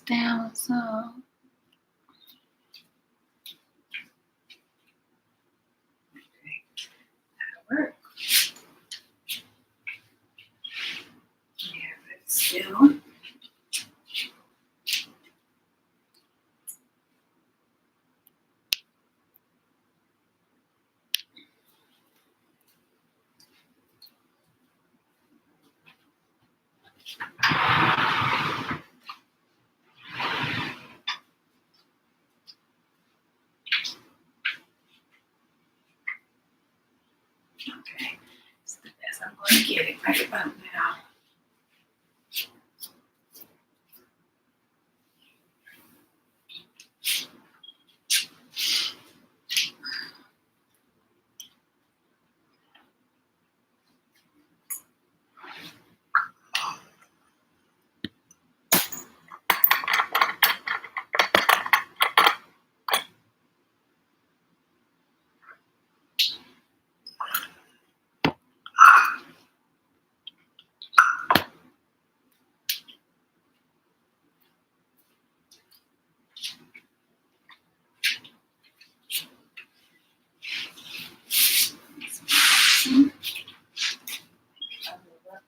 down some. Okay, that'll work. Yeah, but still. Okay, it's the best I'm going to get it right about now.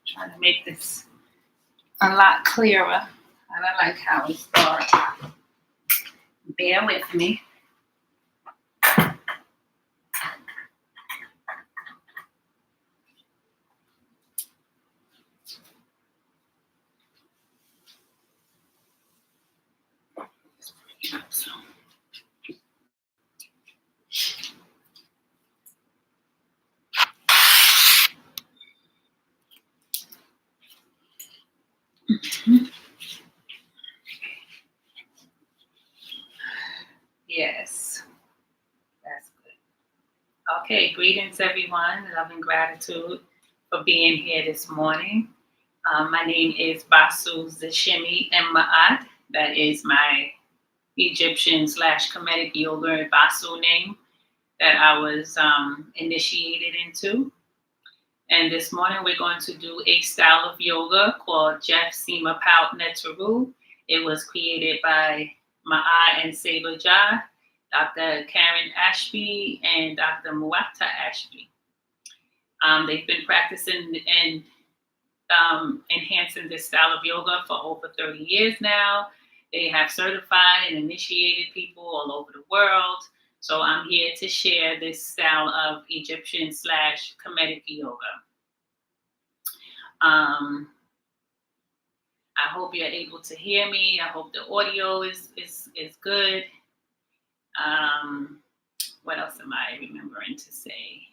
Trying to make this a lot clearer. I don't like how it starts. Bear with me. Yes, that's good. Okay, greetings everyone. Love and gratitude for being here this morning. My name is Basu, Zeshemi, and Maat. That is my Egyptian / Kemetic yoga Basu name that I was initiated into. And this morning we're going to do a style of yoga called Tjef Sema Paut Neteru. It was created by Maat and Sabaja, Dr. Karen Ashby, and Dr. Muata Ashby. They've been practicing and enhancing this style of yoga for over 30 years now. They have certified and initiated people all over the world. So I'm here to share this style of Egyptian / Kemetic yoga. I hope you're able to hear me. I hope the audio is good. What else am I remembering to say?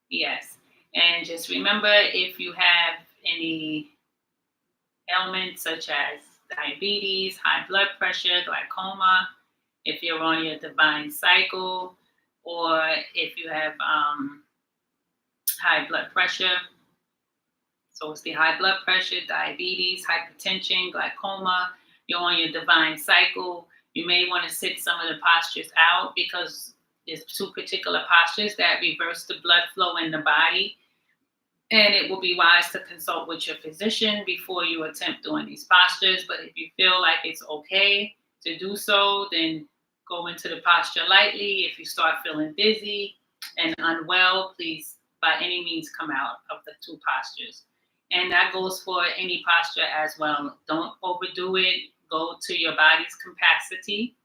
Yes. And just remember, if you have any ailments such as diabetes, high blood pressure, glaucoma, if you're on your divine cycle, or if you have high blood pressure, so it's the high blood pressure, diabetes, hypertension, glaucoma, you're on your divine cycle, you may want to sit some of the postures out because there's 2 particular postures that reverse the blood flow in the body. And it will be wise to consult with your physician before you attempt doing these postures. But if you feel like it's okay to do so, then go into the posture lightly. If you start feeling dizzy and unwell, please, by any means, come out of the 2 postures. And that goes for any posture as well. Don't overdo it. Go to your body's capacity.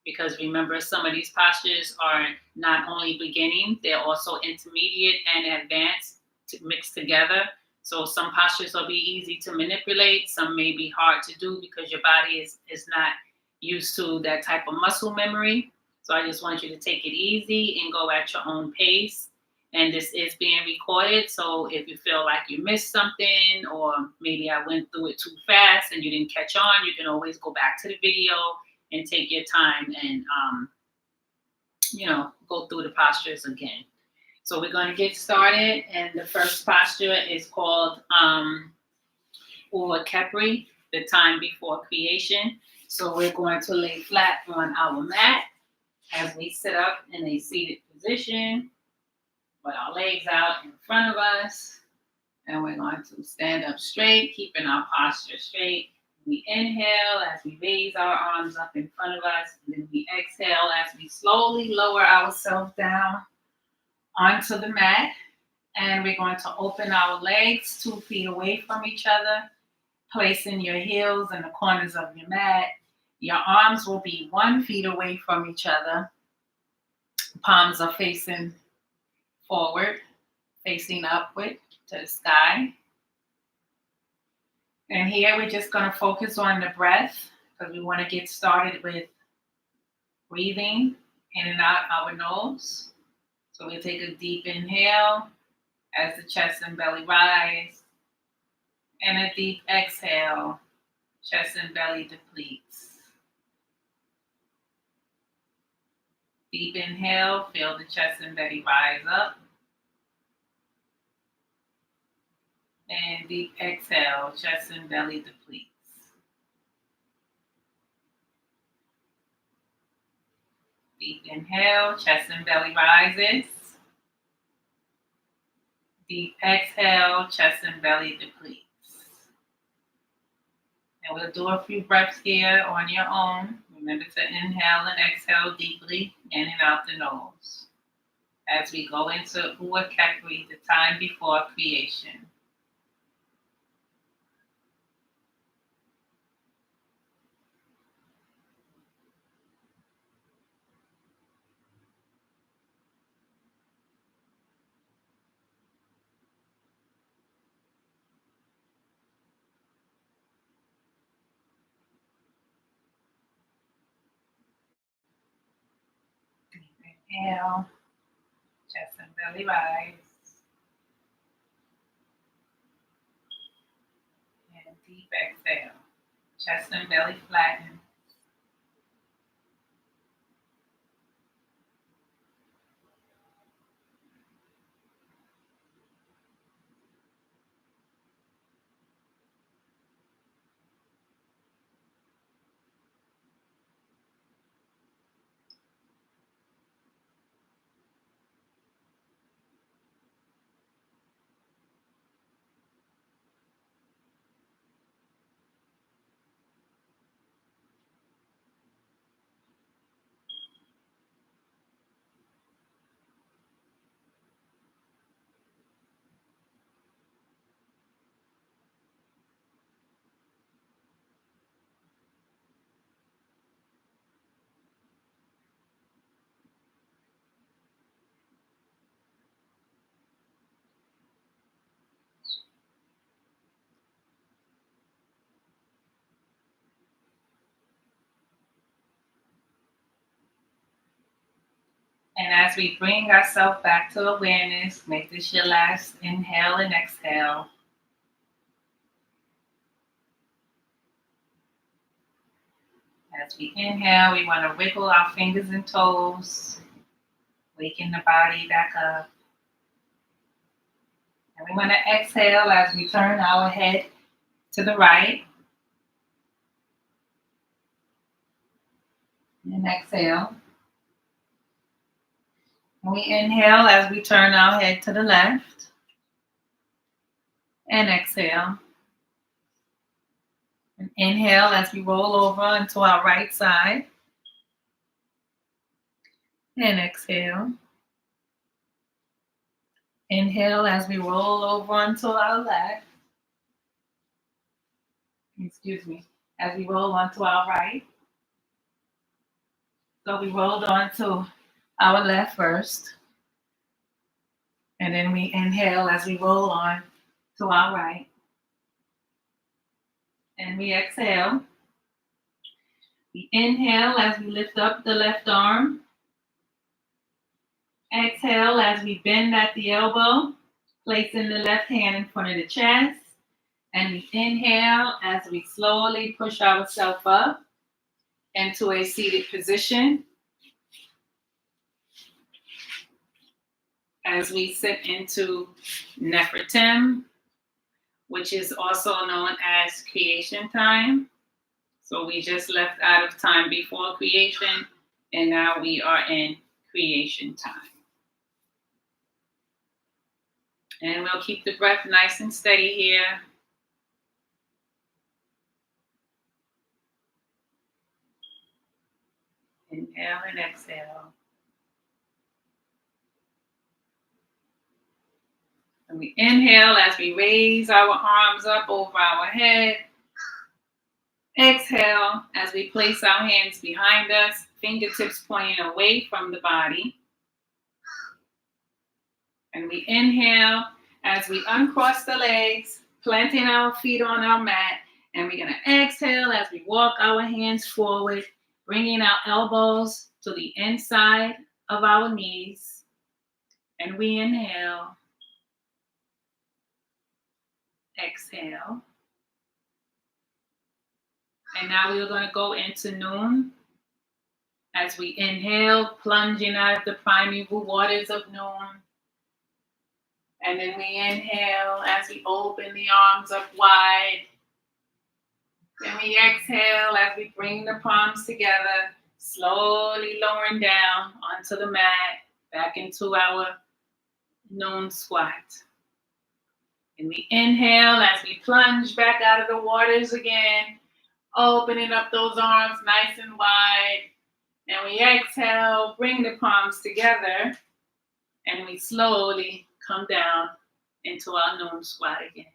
Because remember, some of these postures are not only beginning, they're also intermediate and advanced mixed together. So some postures will be easy to manipulate. Some may be hard to do because your body is not used to that type of muscle memory. So I just want you to take it easy and go at your own pace. And this is being recorded. So if you feel like you missed something, or maybe I went through it too fast and you didn't catch on, you can always go back to the video and take your time and, go through the postures again. So we're going to get started. And the first posture is called Ur Kepri, the time before creation. So we're going to lay flat on our mat as we sit up in a seated position with our legs out in front of us And we're going to stand up straight, keeping our posture straight. We inhale as we raise our arms up in front of us. And then we exhale as we slowly lower ourselves down onto the mat. And we're going to open our legs 2 feet away from each other, placing your heels in the corners of your mat. Your arms will be 1 feet away from each other. Palms are facing forward, facing upward to the sky. And here we're just going to focus on the breath because we want to get started with breathing in and out our nose. So we'll take a deep inhale as the chest and belly rise, and a deep exhale, chest and belly depletes. Deep inhale, feel the chest and belly rise up. And deep exhale, chest and belly depletes. Deep inhale, chest and belly rises. Deep exhale, chest and belly depletes. And we'll do a few breaths here on your own. Remember to inhale and exhale deeply in and out the nose as we go into Uakekri, the time before creation. Inhale, chest and belly rise. And deep exhale, chest and belly flatten. And as we bring ourselves back to awareness, make this your last inhale and exhale. As we inhale, we want to wiggle our fingers and toes, waking the body back up. And we want to exhale as we turn our head to the right. And exhale. And we inhale as we turn our head to the left. And exhale. And inhale as we roll over into our right side. And exhale. Inhale as we roll over onto our left. As we roll onto our right. So we rolled onto our left first. And then we inhale as we roll on to our right. And we exhale. We inhale as we lift up the left arm. Exhale as we bend at the elbow, placing the left hand in front of the chest. And we inhale as we slowly push ourselves up into a seated position. As we sit into Nefertim, which is also known as creation time. So we just left out of time before creation, and now we are in creation time. And we'll keep the breath nice and steady here. Inhale and exhale. And we inhale as we raise our arms up over our head. Exhale as we place our hands behind us, fingertips pointing away from the body. And we inhale as we uncross the legs, planting our feet on our mat. And we're going to exhale as we walk our hands forward, bringing our elbows to the inside of our knees. And we inhale. Exhale. And now we're going to go into noon. As we inhale, plunging out of the primeval waters of noon. And then we inhale as we open the arms up wide. Then we exhale as we bring the palms together, slowly lowering down onto the mat, back into our noon squat. And we inhale as we plunge back out of the waters again, opening up those arms nice and wide. And we exhale, bring the palms together, and we slowly come down into our noon squat again.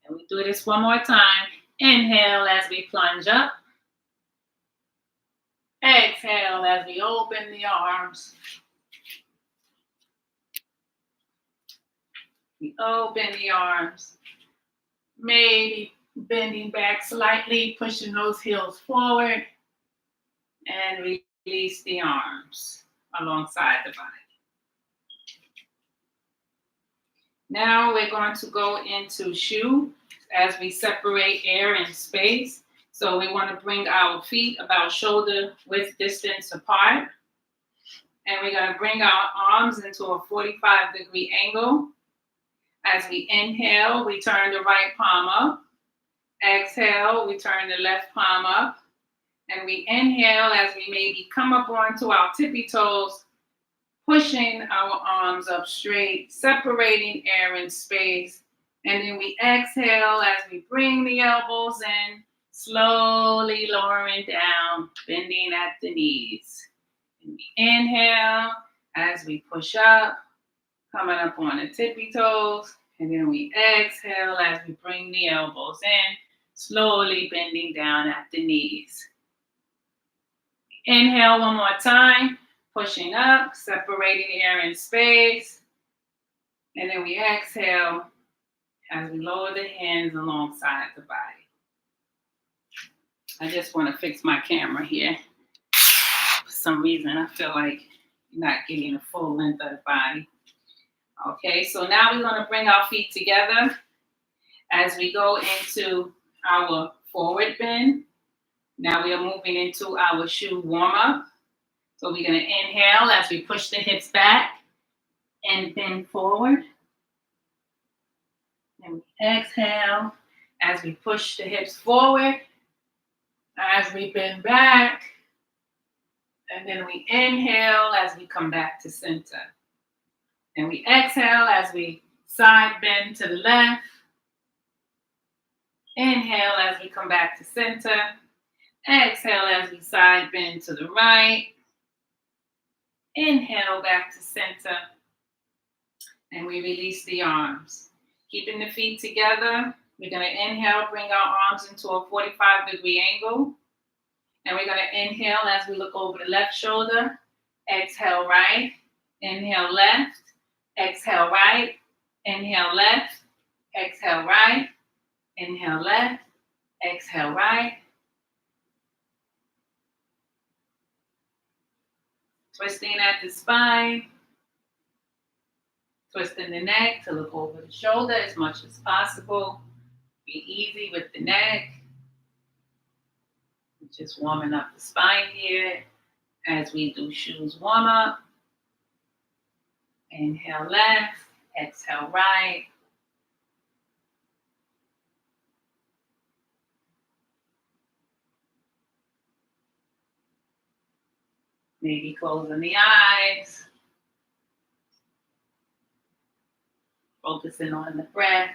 And we do this one more time. Inhale as we plunge up. Exhale as we open the arms. We open the arms. Maybe bending back slightly, pushing those heels forward. And release the arms alongside the body. Now we're going to go into shu as we separate air and space. So we want to bring our feet about shoulder width distance apart. And we're going to bring our arms into a 45-degree angle. As we inhale, we turn the right palm up. Exhale, we turn the left palm up. And we inhale as we maybe come up onto our tippy toes, pushing our arms up straight, separating air and space. And then we exhale as we bring the elbows in, slowly lowering down, bending at the knees. And we inhale as we push up, coming up on the tippy toes. And then we exhale as we bring the elbows in, slowly bending down at the knees. Inhale one more time, pushing up, separating air and space. And then we exhale as we lower the hands alongside the body. I just want to fix my camera here. For some reason, I feel like you're not getting the full length of the body. Okay, so now we're going to bring our feet together as we go into our forward bend. Now we are moving into our shu warm-up. So we're going to inhale as we push the hips back and bend forward. And we exhale as we push the hips forward, as we bend back. And then we inhale as we come back to center. And we exhale as we side bend to the left. Inhale as we come back to center. Exhale as we side bend to the right. Inhale back to center. And we release the arms. Keeping the feet together. We're going to inhale, bring our arms into a 45-degree angle. And we're going to inhale as we look over the left shoulder. Exhale right. Inhale left. Exhale right. Inhale left. Exhale right. Inhale left. Exhale right. Twisting at the spine. Twisting the neck to look over the shoulder as much as possible. Be easy with the neck. Just warming up the spine here as we do shoes warm up. Inhale left, exhale right. Maybe closing the eyes. Focusing on the breath.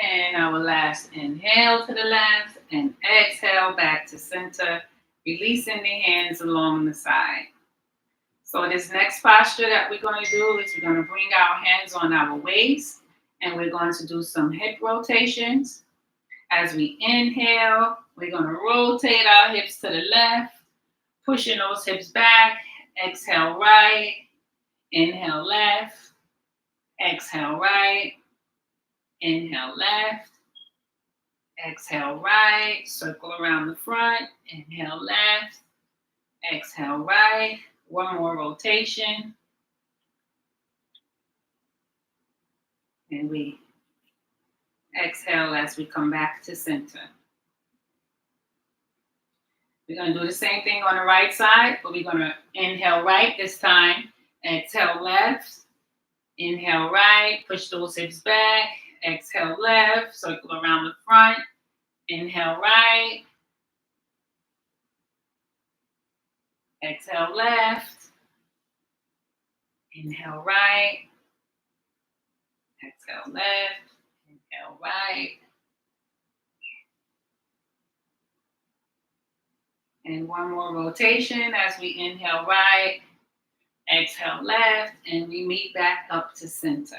And our last inhale to the left and exhale back to center, releasing the hands along the side. So this next posture that we're going to do is we're going to bring our hands on our waist and we're going to do some hip rotations. As we inhale, we're going to rotate our hips to the left, pushing those hips back. Exhale right, inhale left, exhale right, inhale left, exhale right, circle around the front, inhale left, exhale right, one more rotation, and we exhale as we come back to center. We're going to do the same thing on the right side, but we're going to inhale right this time, exhale left, inhale right, push those hips back, exhale left, circle around the front, inhale right, exhale left, inhale right, exhale left, inhale right, and one more rotation as we inhale right, exhale left, and we meet back up to center.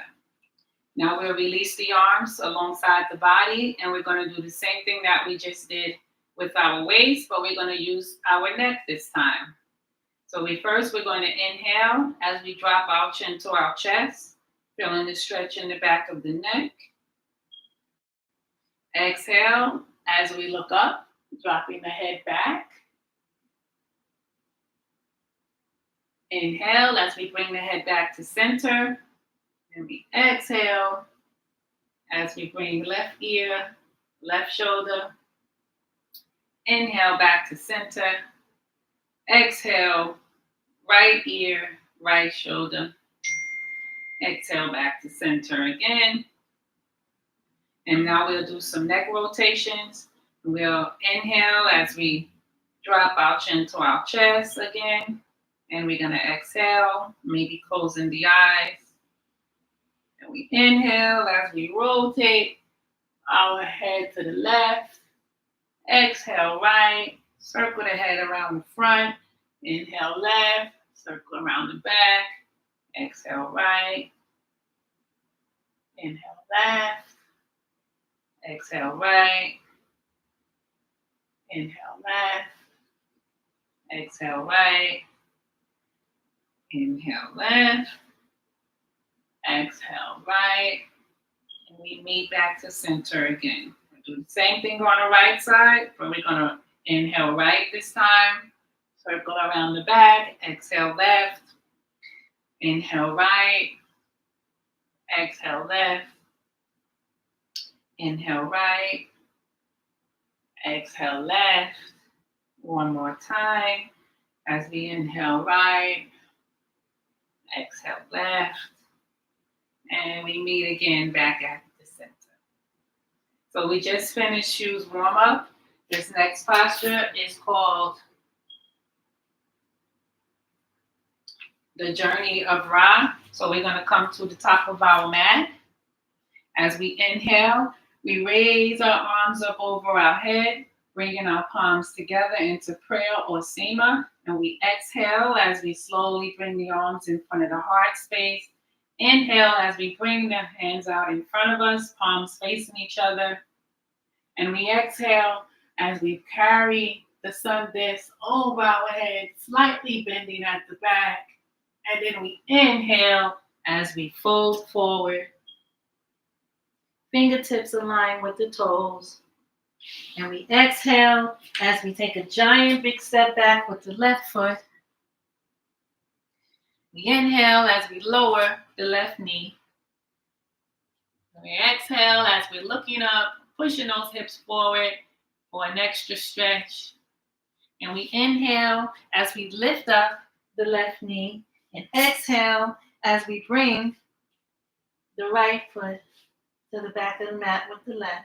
Now we'll release the arms alongside the body, and we're going to do the same thing that we just did with our waist, but we're going to use our neck this time. So we're going to inhale as we drop our chin to our chest, feeling the stretch in the back of the neck. Exhale as we look up, dropping the head back. Inhale as we bring the head back to center. And we exhale as we bring left ear, left shoulder. Inhale back to center. Exhale, right ear, right shoulder. Exhale back to center again. And now we'll do some neck rotations. We'll inhale as we drop our chin to our chest again. And we're going to exhale, maybe closing the eyes. And we inhale as we rotate our head to the left. Exhale right, circle the head around the front. Inhale left, circle around the back. Exhale right. Inhale left. Exhale right. Inhale left. Exhale right. Inhale left. Exhale right. And we meet back to center again. We'll do the same thing on the right side, but we're going to inhale right this time. Circle around the back. Exhale left. Inhale right. Exhale left. Inhale right. Exhale left. One more time. As we inhale right. Exhale left. And we meet again back at the center. So we just finished shoes warm up. This next posture is called the journey of Ra. So we're going to come to the top of our mat. As we inhale, we raise our arms up over our head, bringing our palms together into prayer or Sema. And we exhale as we slowly bring the arms in front of the heart space. Inhale as we bring the hands out in front of us, palms facing each other. And we exhale as we carry the sun disc over our head, slightly bending at the back. And then we inhale as we fold forward. Fingertips align with the toes. And we exhale as we take a giant big step back with the left foot. We inhale as we lower the left knee. We exhale as we're looking up, pushing those hips forward for an extra stretch. And we inhale as we lift up the left knee. And exhale as we bring the right foot to the back of the mat with the left.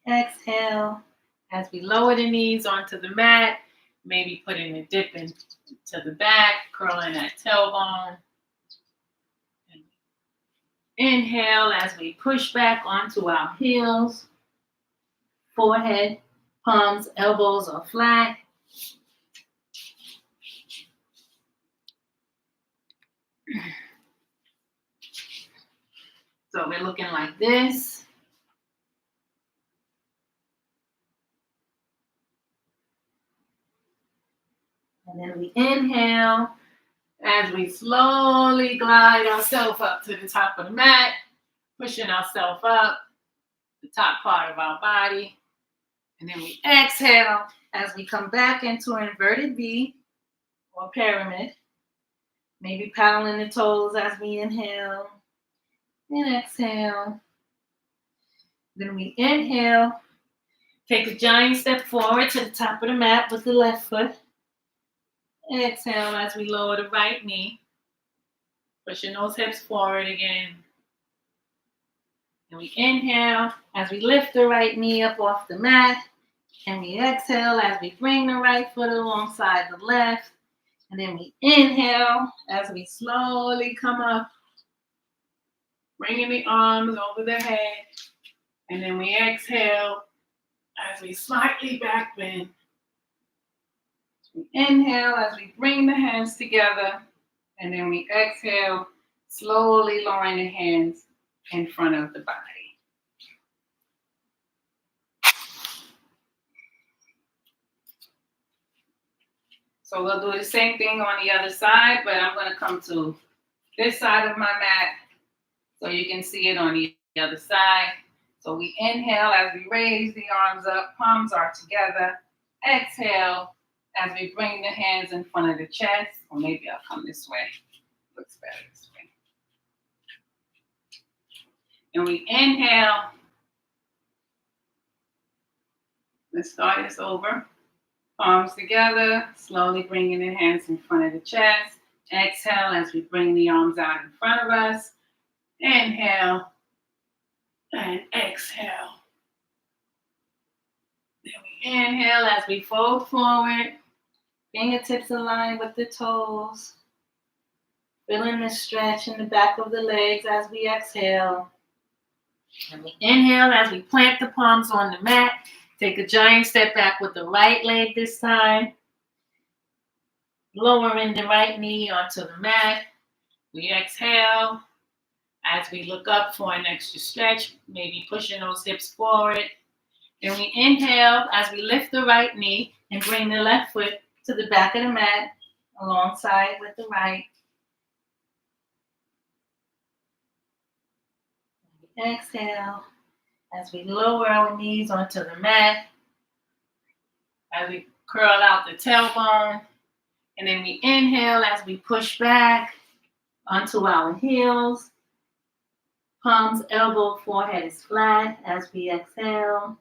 We exhale As we lower the knees onto the mat, maybe putting a dip into the back, curling that tailbone. And inhale as we push back onto our heels, forehead, palms, elbows are flat. So we're looking like this. And then we inhale as we slowly glide ourselves up to the top of the mat, pushing ourselves up, the top part of our body. And then we exhale as we come back into an inverted V or pyramid. Maybe paddling the toes as we inhale and exhale. Then we inhale, take a giant step forward to the top of the mat with the left foot. Exhale as we lower the right knee, pushing those hips forward again. And we inhale as we lift the right knee up off the mat. And we exhale as we bring the right foot alongside the left. And then we inhale as we slowly come up, bringing the arms over the head. And then we exhale as we slightly back bend. We inhale as we bring the hands together. And then we exhale, slowly lowering the hands in front of the body. So we'll do the same thing on the other side, but I'm going to come to this side of my mat so you can see it on the other side. So we inhale as we raise the arms up, palms are together. Exhale as we bring the hands in front of the chest. Or maybe I'll come this way. Looks better this way. And we inhale. Let's start this over. Palms together, slowly bringing the hands in front of the chest. Exhale as we bring the arms out in front of us. Inhale and exhale. Then we inhale as we fold forward. Fingertips align with the toes. Feeling the stretch in the back of the legs as we exhale. And we inhale as we plant the palms on the mat. Take a giant step back with the right leg this time. Lowering the right knee onto the mat. We exhale as we look up for an extra stretch, maybe pushing those hips forward. Then we inhale as we lift the right knee and bring the left foot to the back of the mat alongside with the right. Exhale as we lower our knees onto the mat, as we curl out the tailbone, and then we inhale as we push back onto our heels. Palms, elbow, forehead is flat as we exhale.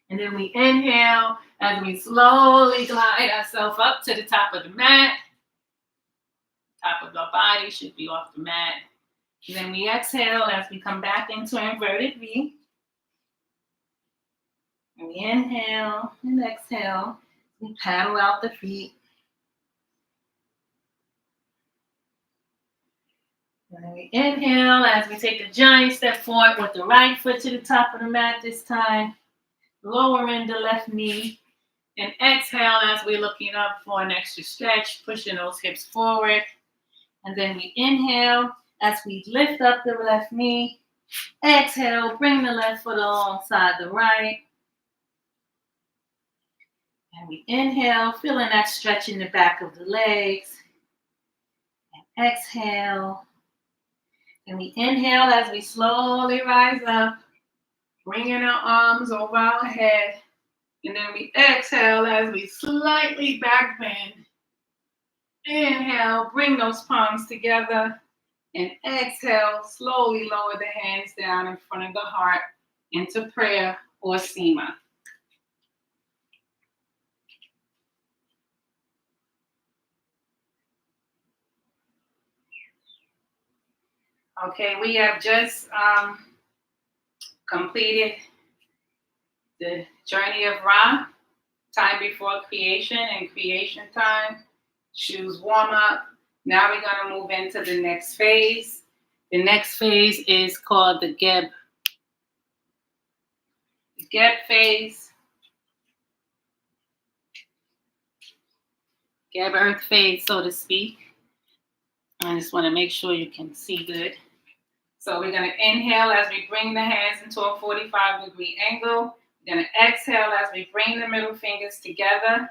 And then we inhale as we slowly glide ourselves up to the top of the mat. Top of our body should be off the mat. And then we exhale as we come back into inverted V. And we inhale and exhale. We paddle out the feet. And then we inhale as we take a giant step forward with the right foot to the top of the mat this time. Lowering the left knee. And exhale as we're looking up for an extra stretch, pushing those hips forward. And then we inhale as we lift up the left knee. Exhale, bring the left foot alongside the right. And we inhale, feeling that stretch in the back of the legs. And exhale. And we inhale as we slowly rise up, bringing our arms over our head. And then we exhale as we slightly back bend. Inhale, bring those palms together. And exhale, slowly lower the hands down in front of the heart into prayer or Sema. Okay, we have just completed the journey of Ra, time before creation and creation time. Shoes warm up. Now we're going to move into the next phase. The next phase is called the Geb. The Geb phase. Geb earth phase, so to speak. I just want to make sure you can see good. So we're going to inhale as we bring the hands into a 45-degree angle. We're going to exhale as we bring the middle fingers together.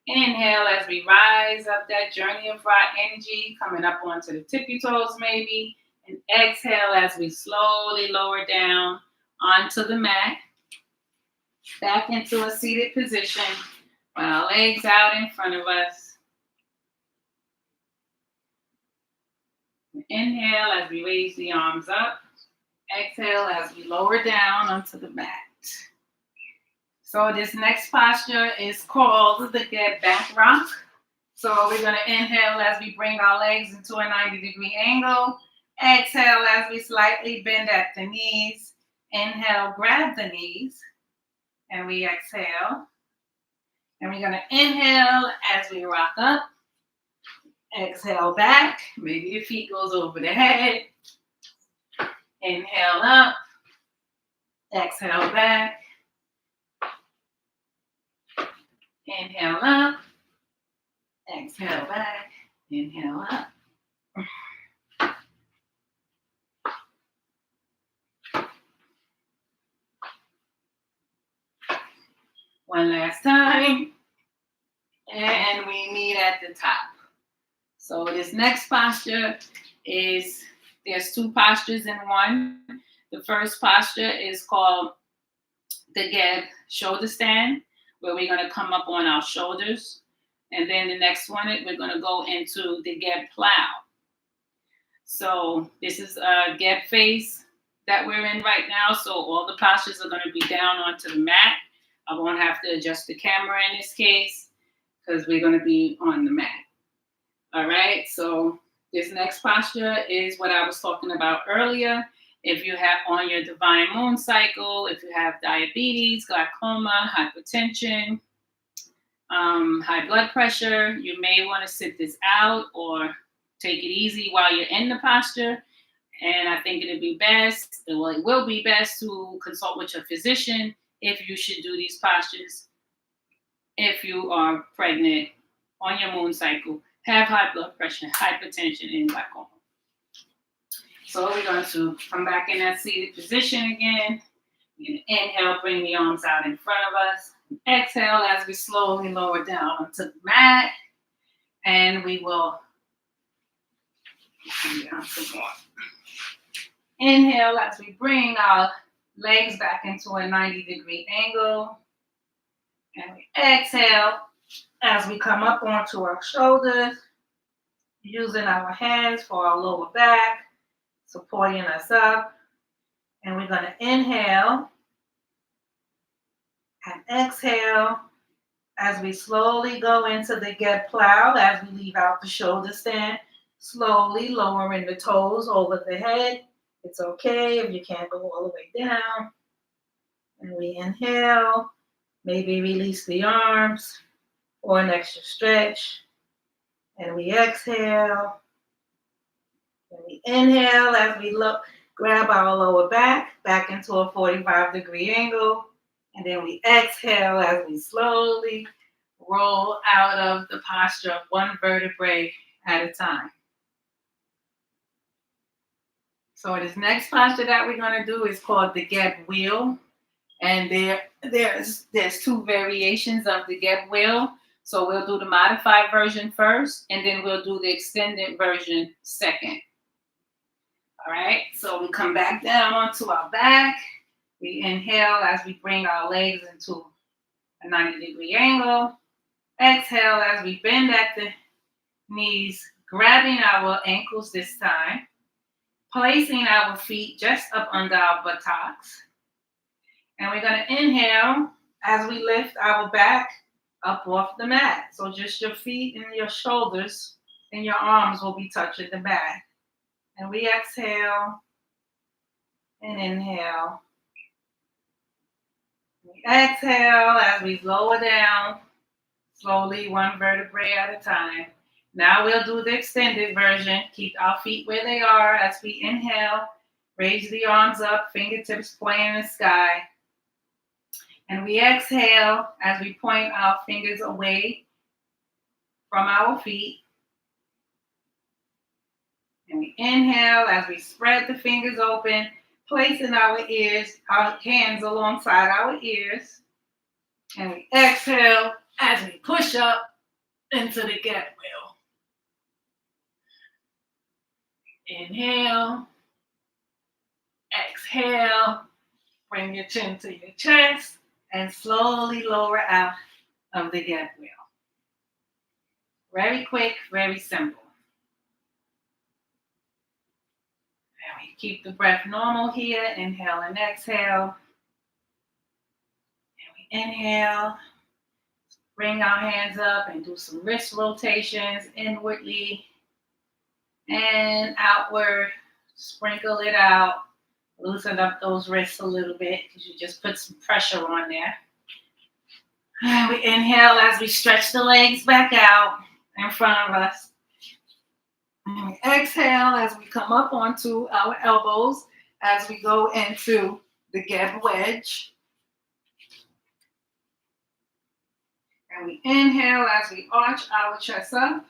Inhale as we rise up that journey of Ra energy, coming up onto the tippy toes maybe. And exhale as we slowly lower down onto the mat. Back into a seated position with our legs out in front of us. Inhale as we raise the arms up. Exhale as we lower down onto the mat. So this next posture is called the Get Back Rock. So we're going to inhale as we bring our legs into a 90-degree angle. Exhale as we slightly bend at the knees. Inhale, grab the knees. And we exhale. And we're going to inhale as we rock up. Exhale back. Maybe your feet goes over the head. Inhale up. Exhale back. Inhale up. Exhale back. Inhale up. One last time. And we meet at the top. So this next posture is, there's two postures in one. The first posture is called the Geb shoulder stand, where we're going to come up on our shoulders. And then the next one, we're going to go into the Geb plow. So this is a Geb phase that we're in right now. So all the postures are going to be down onto the mat. I won't have to adjust the camera in this case because we're going to be on the mat. All right, so this next posture is what I was talking about earlier. If you have on your divine moon cycle, if you have diabetes, glaucoma, hypertension, high blood pressure, you may want to sit this out or take it easy while you're in the posture. And I think it'd be best, well, it will be best to consult with your physician if you should do these postures. If you are pregnant, on your moon cycle, have high blood pressure, hypertension, and glaucoma. So we're going to come back in that seated position again. We're going to inhale, bring the arms out in front of us. Exhale as we slowly lower down onto the mat. And we will inhale as we bring our legs back into a 90-degree angle. And we exhale as we come up onto our shoulders, using our hands for our lower back, supporting us up. And we're going to inhale and exhale as we slowly go into the Geb plow, as we leave out the shoulder stand, slowly lowering the toes over the head. It's okay if you can't go all the way down. And we inhale, maybe release the arms for an extra stretch. And we exhale. And we inhale as we grab our lower back into a 45-degree angle. And then we exhale as we slowly roll out of the posture of one vertebrae at a time. So this next posture that we're going to do is called the Geb wheel. And there's two variations of the Geb wheel. So we'll do the modified version first, and then we'll do the extended version second. All right, so we come back down onto our back. We inhale as we bring our legs into a 90-degree angle. Exhale as we bend at the knees, grabbing our ankles this time, placing our feet just up under our buttocks. And we're going to inhale as we lift our back up off the mat. So just your feet and your shoulders and your arms will be touching the mat. And we exhale and inhale. We exhale as we lower down, slowly one vertebrae at a time. Now we'll do the extended version. Keep our feet where they are as we inhale. Raise the arms up, fingertips pointing in the sky. And we exhale as we point our fingers away from our feet. And we inhale as we spread the fingers open, placing our hands alongside our ears. And we exhale as we push up into the get wheel. Inhale, exhale, bring your chin to your chest, and slowly lower out of the get wheel. Very quick, very simple. And we keep the breath normal here. Inhale and exhale. And we inhale. Bring our hands up and do some wrist rotations inwardly and outward. Sprinkle it out. Loosen up those wrists a little bit because you just put some pressure on there. And we inhale as we stretch the legs back out in front of us. And we exhale as we come up onto our elbows as we go into the gap wedge. And we inhale as we arch our chest up,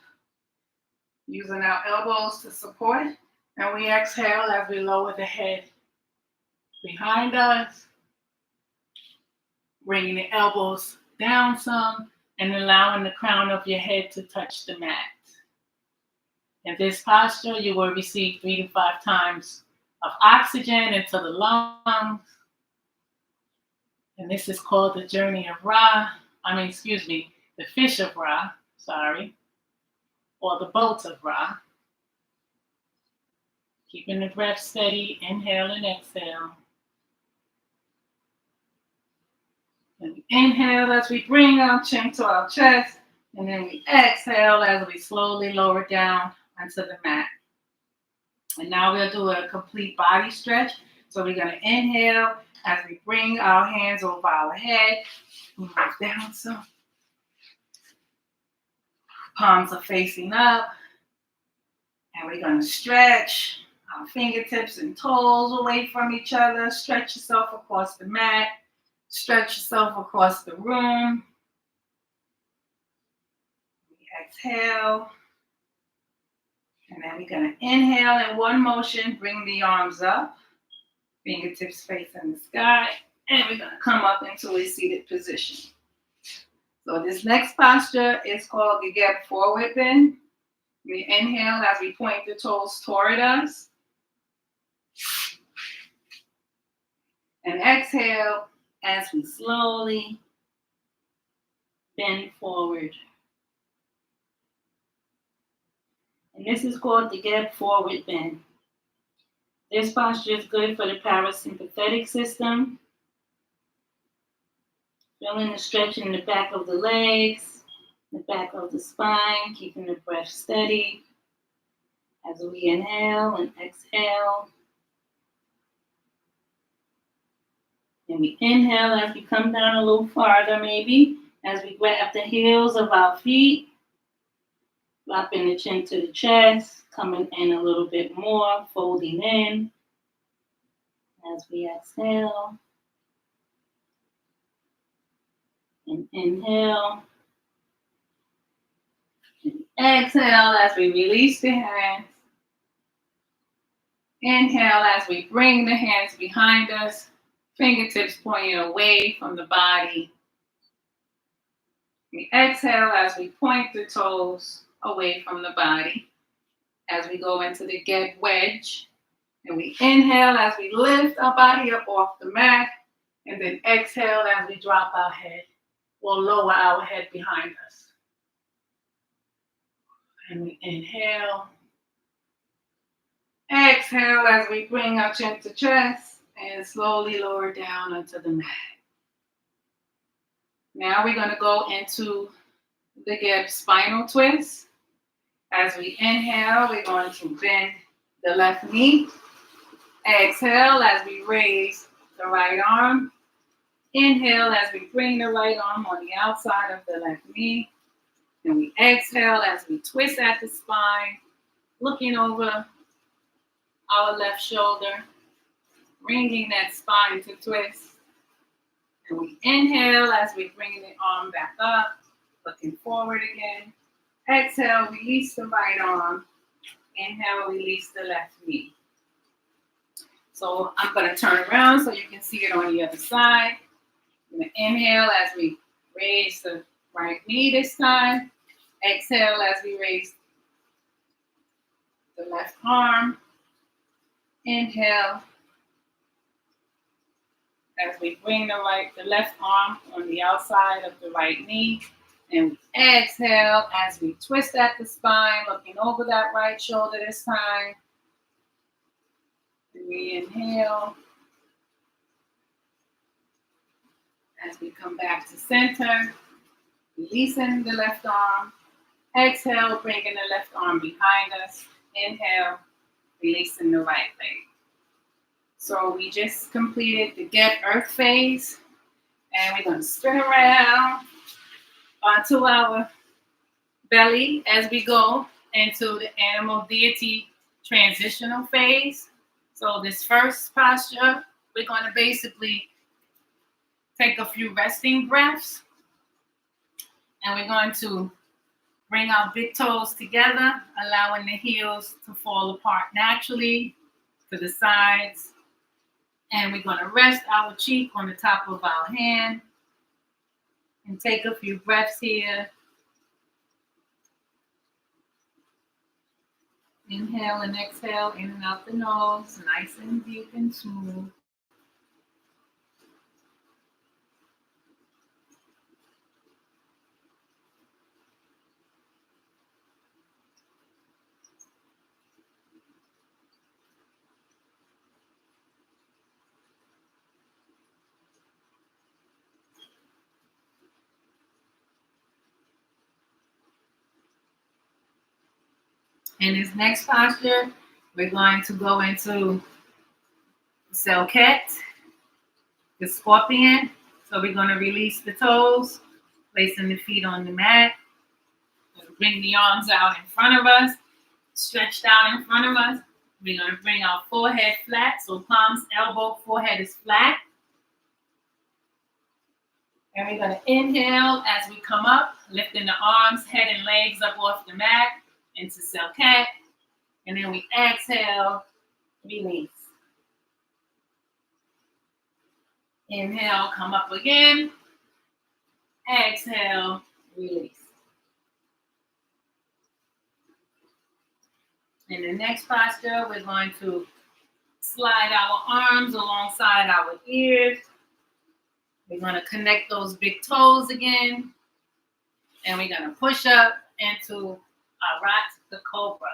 using our elbows to support. And we exhale as we lower the head behind us, bringing the elbows down some and allowing the crown of your head to touch the mat. In this posture, you will receive 3 to 5 times of oxygen into the lungs. And this is called the journey of the fish of Ra, or the boat of Ra. Keeping the breath steady, inhale and exhale. And we inhale as we bring our chin to our chest, and then we exhale as we slowly lower down onto the mat. And now we'll do a complete body stretch. So we're going to inhale as we bring our hands over our head, move down some. Palms are facing up, and we're going to stretch our fingertips and toes away from each other. Stretch yourself across the mat. Stretch yourself across the room. We exhale. And then we're going to inhale in one motion, bring the arms up. Fingertips facing the sky. And we're going to come up into a seated position. So this next posture is called the gap forward bend. We inhale as we point the toes toward us. And exhale as we slowly bend forward. And this is called the gap forward bend. This posture is good for the parasympathetic system. Feeling the stretch in the back of the legs, the back of the spine, keeping the breath steady as we inhale and exhale. And we inhale as we come down a little farther, maybe, as we grab the heels of our feet, dropping the chin to the chest, coming in a little bit more, folding in as we exhale. And inhale. And exhale as we release the hands. Inhale as we bring the hands behind us, fingertips pointing away from the body. We exhale as we point the toes away from the body as we go into the get wedge. And we inhale as we lift our body up off the mat, and then exhale as we drop our head. We'll lower our head behind us. And we inhale. Exhale as we bring our chin to chest and slowly lower down onto the mat. Now we're going to go into the gap spinal twist. As we inhale, we're going to bend the left knee. Exhale as we raise the right arm Inhale as we bring the right arm on the outside of the left knee. And we exhale as we twist at the spine, looking over our left shoulder, bringing that spine to twist. And we inhale as we bring the arm back up, looking forward again. Exhale, release the right arm. Inhale, release the left knee. So I'm going to turn around so you can see it on the other side. I'm going to inhale as we raise the right knee this time. Exhale as we raise the left arm. Inhale as we bring the left arm on the outside of the right knee. And we exhale as we twist at the spine, looking over that right shoulder this time. And we inhale as we come back to center, releasing the left arm. Exhale, bringing the left arm behind us. Inhale, releasing the right leg. So we just completed the Get Earth phase, and we're going to spin around onto our belly as we go into the animal deity transitional phase. So this first posture, we're going to basically take a few resting breaths, and we're going to bring our big toes together, allowing the heels to fall apart naturally to the sides. And we're going to rest our cheek on the top of our hand and take a few breaths here. Inhale and exhale in and out the nose, nice and deep and smooth. In this next posture, we're going to go into Selket, the scorpion. So we're going to release the toes, placing the feet on the mat. Bring the arms out in front of us, stretched out in front of us. We're going to bring our forehead flat, so palms, elbow, forehead is flat. And we're going to inhale as we come up, lifting the arms, head and legs up off the mat into Selket. And then we exhale, release. Inhale, come up again. Exhale, release. In the next posture, we're going to slide our arms alongside our ears. We're going to connect those big toes again. And we're going to push up into Arat Cobra,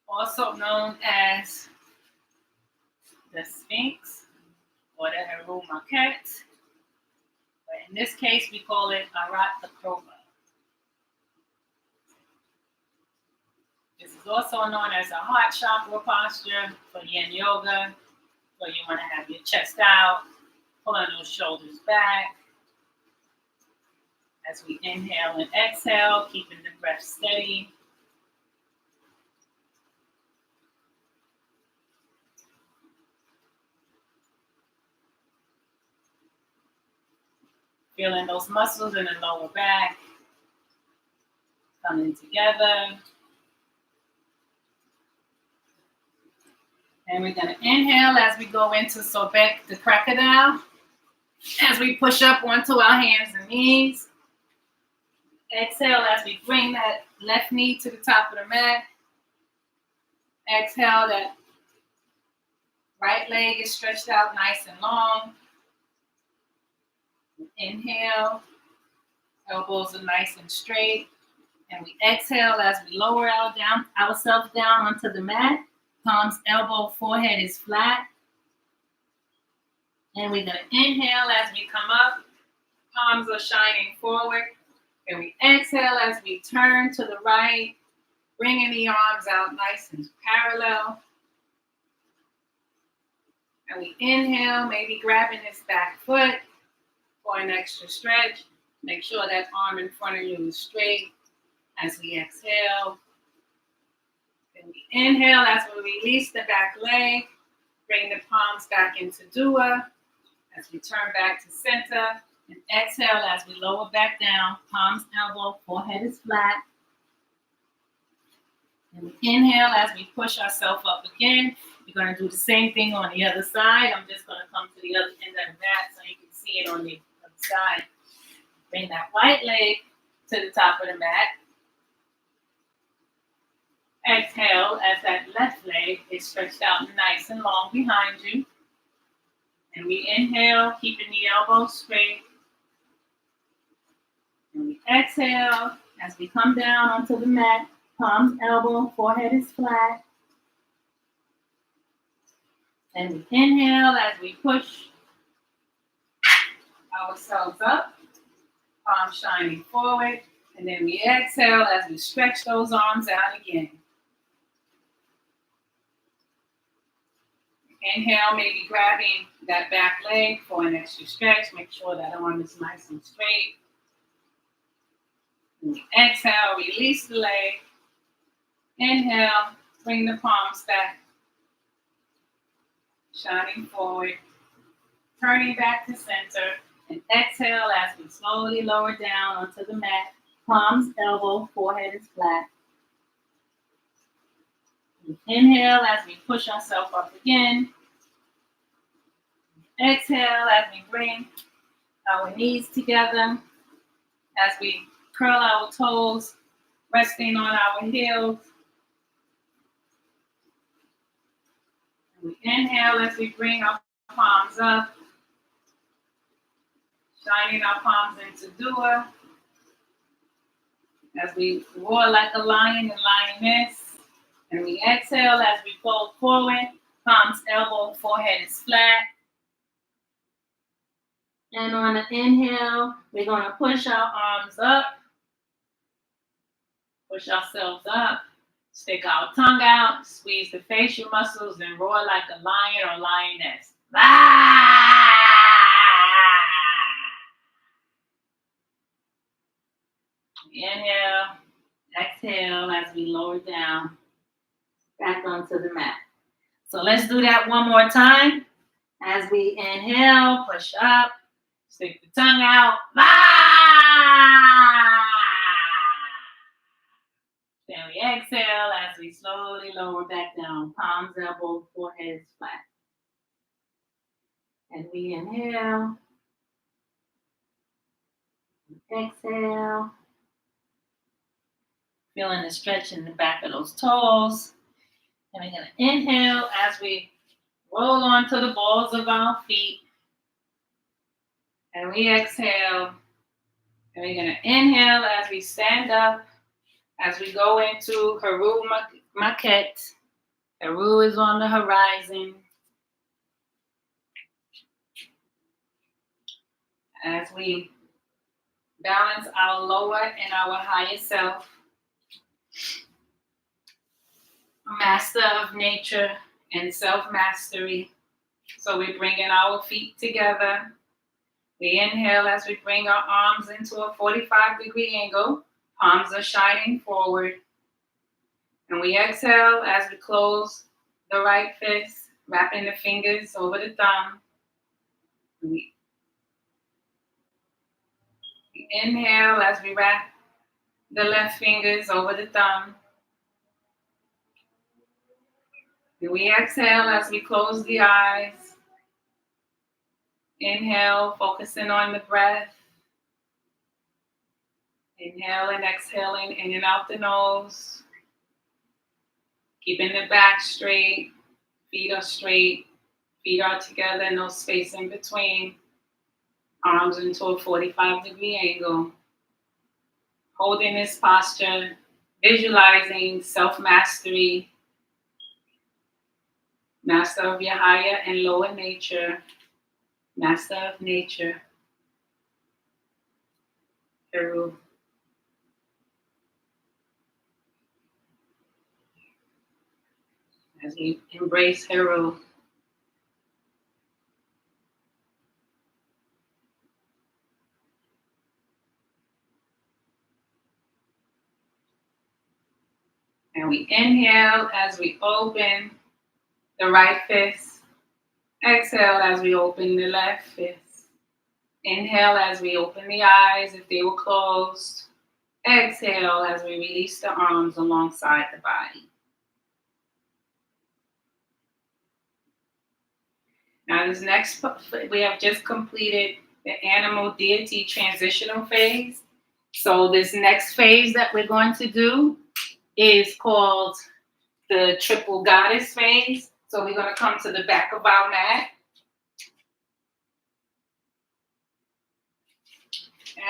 also known as the Sphinx or the Heru Maket. But in this case, we call it Arat Cobra. This is also known as a heart chakra posture for Yin Yoga, where you want to have your chest out, pulling those shoulders back. As we inhale and exhale, keeping the breath steady. Feeling those muscles in the lower back coming together. And we're going to inhale as we go into Sobek the crocodile. As we push up onto our hands and knees. Exhale as we bring that left knee to the top of the mat. Exhale, that right leg is stretched out nice and long. Inhale, elbows are nice and straight. And we exhale as we lower ourselves down onto the mat. Palms, elbow, forehead is flat. And we're going to inhale as we come up. Palms are shining forward. And we exhale as we turn to the right, bringing the arms out nice and parallel. And we inhale, maybe grabbing this back foot for an extra stretch. Make sure that arm in front of you is straight as we exhale. Then we inhale as we release the back leg. Bring the palms back into Dua as we turn back to center. And exhale as we lower back down. Palms, elbow, forehead is flat. And we inhale as we push ourselves up again. We're going to do the same thing on the other side. I'm just going to come to the other end of the mat so you can see it on the other side. Bring that right leg to the top of the mat. Exhale as that left leg is stretched out nice and long behind you. And we inhale, keeping the elbows straight. And we exhale as we come down onto the mat. Palms, elbow, forehead is flat. And we inhale as we push ourselves up. Palms shining forward. And then we exhale as we stretch those arms out again. Inhale, maybe grabbing that back leg for an extra stretch. Make sure that arm is nice and straight. And we exhale, release the leg. Inhale, bring the palms back. Shining forward. Turning back to center. And exhale as we slowly lower down onto the mat. Palms, elbow, forehead is flat. Inhale as we push ourselves up again. Exhale as we bring our knees together. As we curl our toes, resting on our heels. And we inhale as we bring our palms up. Shining our palms into Dua. As we roar like a lion and lioness. And we exhale as we fold forward. Palms, elbow, forehead is flat. And on the inhale, we're going to push our arms up. Push ourselves up. Stick our tongue out. Squeeze the facial muscles and roar like a lion or lioness. Inhale. Exhale as we lower down. Back onto the mat. So let's do that one more time. As we inhale, push up, stick the tongue out. Then we exhale as we slowly lower back down. Palms, elbow, forehead is flat. And we inhale. Exhale. Feeling the stretch in the back of those toes. And we're going to inhale as we roll onto the balls of our feet. And we exhale. And we're going to inhale as we stand up. As we go into Haru Maket. Haru is on the horizon. As we balance our lower and our higher self. Master of nature and self-mastery. So we're bringing our feet together. We inhale as we bring our arms into a 45-degree angle. Palms are shining forward. And we exhale as we close the right fist, wrapping the fingers over the thumb. We inhale as we wrap the left fingers over the thumb. We exhale as we close the eyes. Inhale, focusing on the breath. Inhale and exhaling in and out the nose. Keeping the back straight. Feet are straight. Feet are together, no space in between. Arms into a 45-degree angle. Holding this posture. Visualizing self-mastery. Master of your higher and lower nature. Master of nature. Haru. As we embrace Haru. And we inhale as we open the right fist. Exhale as we open the left fist. Inhale as we open the eyes if they were closed. Exhale as we release the arms alongside the body. Now this next, we have just completed the animal deity transitional phase. So this next phase that we're going to do is called the triple goddess phase. So we're going to come to the back of our mat.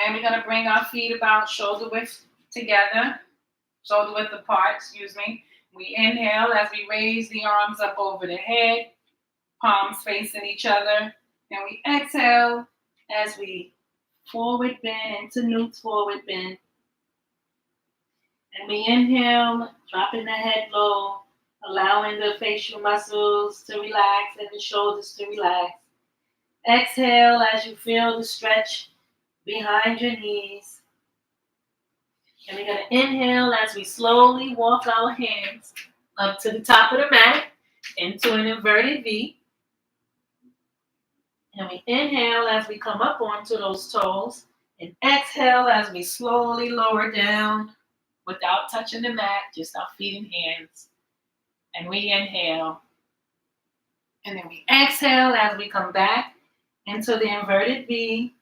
And we're going to bring our feet about shoulder width together, shoulder width apart, excuse me. We inhale as we raise the arms up over the head, palms facing each other. And we exhale as we forward bend into Newt's forward bend. And we inhale, dropping the head low, allowing the facial muscles to relax and the shoulders to relax. Exhale as you feel the stretch behind your knees. And we're going to inhale as we slowly walk our hands up to the top of the mat into an inverted V. And we inhale as we come up onto those toes. And exhale as we slowly lower down without touching the mat, just our feet and hands. And we inhale. And then we exhale as we come back into the inverted V.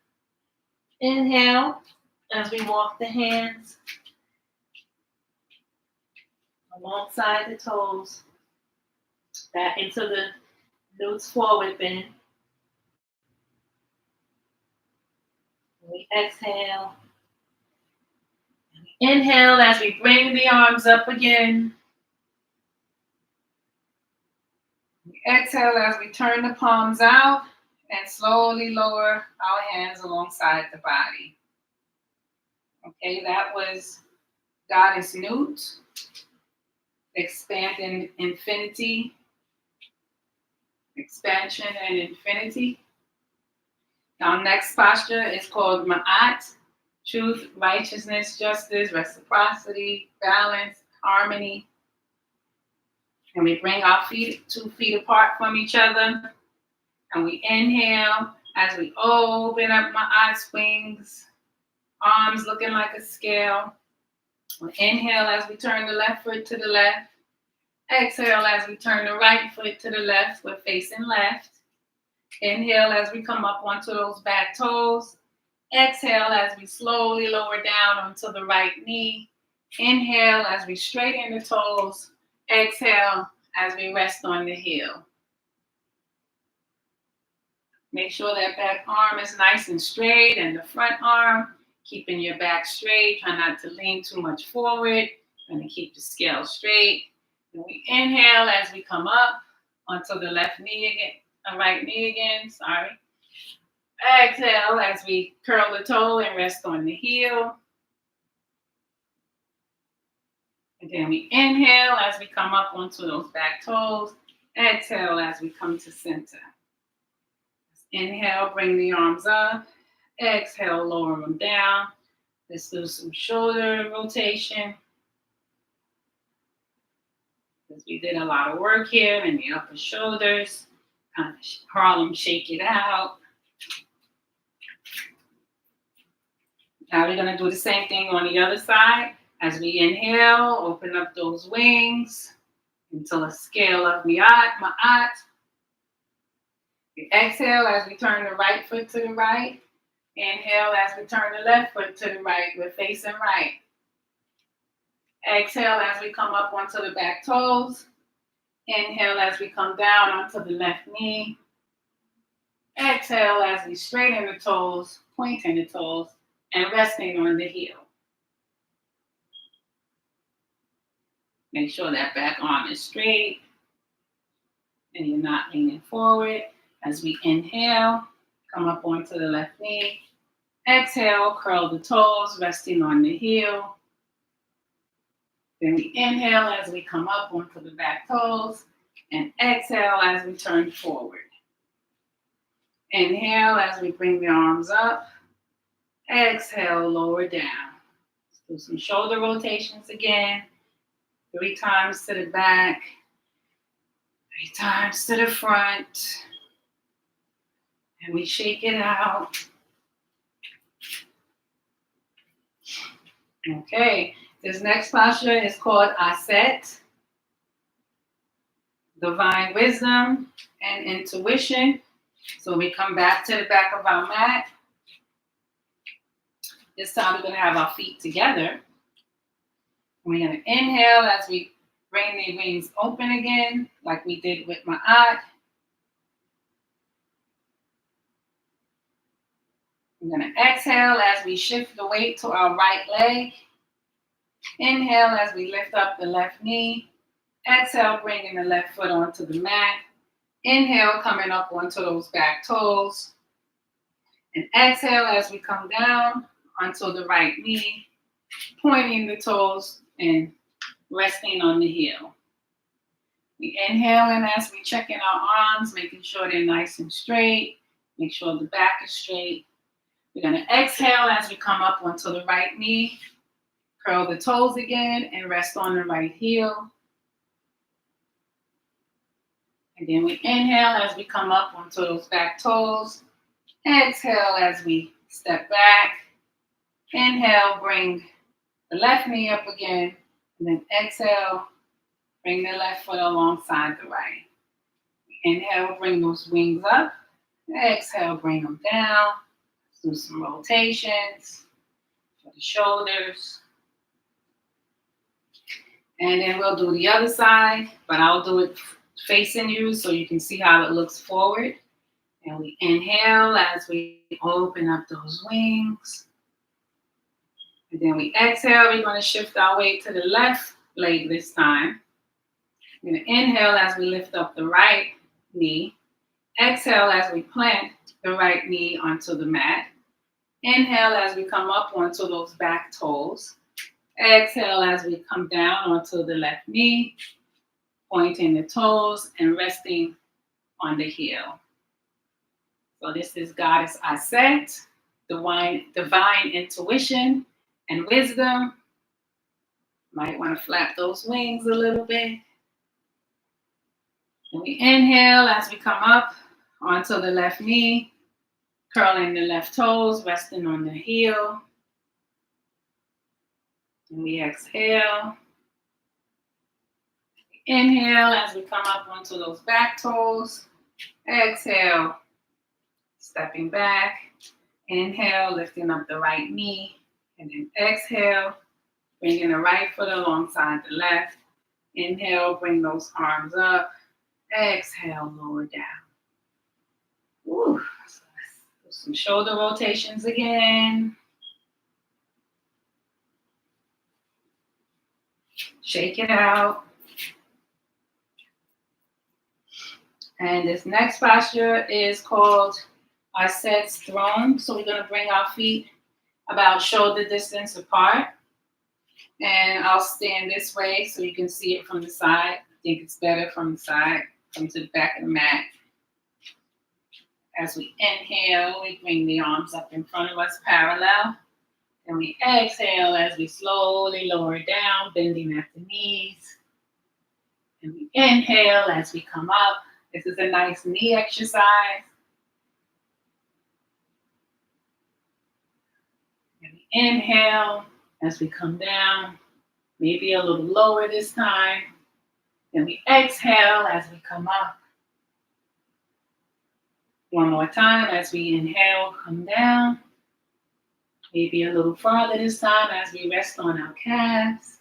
Inhale as we walk the hands alongside the toes back into the Newt's forward bend. And we exhale. And we inhale as we bring the arms up again. We exhale as we turn the palms out and slowly lower our hands alongside the body. Okay, that was Goddess Newt, expanding infinity, expansion and infinity. Our next posture is called Maat, truth, righteousness, justice, reciprocity, balance, harmony. And we bring our feet 2 feet apart from each other. And we inhale as we open up Maat's wings, arms looking like a scale. We inhale as we turn the left foot to the left. Exhale as we turn the right foot to the left. We're facing left. Inhale as we come up onto those back toes. Exhale as we slowly lower down onto the right knee. Inhale as we straighten the toes. Exhale as we rest on the heel. Make sure that back arm is nice and straight and the front arm, keeping your back straight. Try not to lean too much forward. Going to keep the scale straight. And we inhale as we come up onto the left knee again, right knee again, sorry. Exhale as we curl the toe and rest on the heel. And then we inhale as we come up onto those back toes. Exhale as we come to center. Inhale, bring the arms up. Exhale, lower them down. Let's do some shoulder rotation. Because we did a lot of work here in the upper shoulders. Kind of Harlem shake it out. Now we're going to do the same thing on the other side. As we inhale, open up those wings until a scale of Maat. We exhale as we turn the right foot to the right. Inhale as we turn the left foot to the right. We're facing right. Exhale as we come up onto the back toes. Inhale as we come down onto the left knee. Exhale as we straighten the toes, pointing the toes, and resting on the heel. Make sure that back arm is straight and you're not leaning forward. As we inhale, come up onto the left knee. Exhale, curl the toes, resting on the heel. Then we inhale as we come up onto the back toes, and exhale as we turn forward. Inhale as we bring the arms up. Exhale, lower down. Let's do some shoulder rotations again. 3 times to the back, 3 times to the front. And we shake it out. Okay, this next posture is called Aset, divine wisdom and intuition. So we come back to the back of our mat. This time we're going to have our feet together. We're going to inhale as we bring the wings open again, like we did with Maat. We're going to exhale as we shift the weight to our right leg. Inhale as we lift up the left knee. Exhale, bringing the left foot onto the mat. Inhale, coming up onto those back toes. And exhale as we come down onto the right knee, pointing the toes and resting on the heel. We inhale in as we check in our arms, making sure they're nice and straight. Make sure the back is straight. We're going to exhale as we come up onto the right knee. Curl the toes again and rest on the right heel. Again, we inhale as we come up onto those back toes. Exhale as we step back. Inhale, bring the left knee up again. And then exhale, bring the left foot alongside the right. Inhale, bring those wings up. Exhale, bring them down. Do some rotations for the shoulders. And then we'll do the other side, but I'll do it facing you so you can see how it looks forward. And we inhale as we open up those wings. And then we exhale. We're going to shift our weight to the left leg this time. We're going to inhale as we lift up the right knee. Exhale as we plant the right knee onto the mat. Inhale as we come up onto those back toes. Exhale as we come down onto the left knee, pointing the toes and resting on the heel. So this is Goddess Aset, divine intuition and wisdom. Might want to flap those wings a little bit. And we inhale as we come up onto the left knee, curling the left toes, resting on the heel. And we exhale. Inhale as we come up onto those back toes. Exhale, stepping back. Inhale, lifting up the right knee. And then exhale, bringing the right foot alongside the left. Inhale, bring those arms up. Exhale, lower down. Woo. So let's do some shoulder rotations again. Shake it out. And this next posture is called Aset's throne. So we're going to bring our feet about shoulder distance apart. And I'll stand this way so you can see it from the side. I think it's better from the side. Come to the back of the mat. As we inhale, we bring the arms up in front of us parallel. And we exhale as we slowly lower down, bending at the knees. And we inhale as we come up. This is a nice knee exercise. And we inhale as we come down, maybe a little lower this time. And we exhale as we come up. One more time as we inhale, come down. Maybe a little farther this time as we rest on our calves.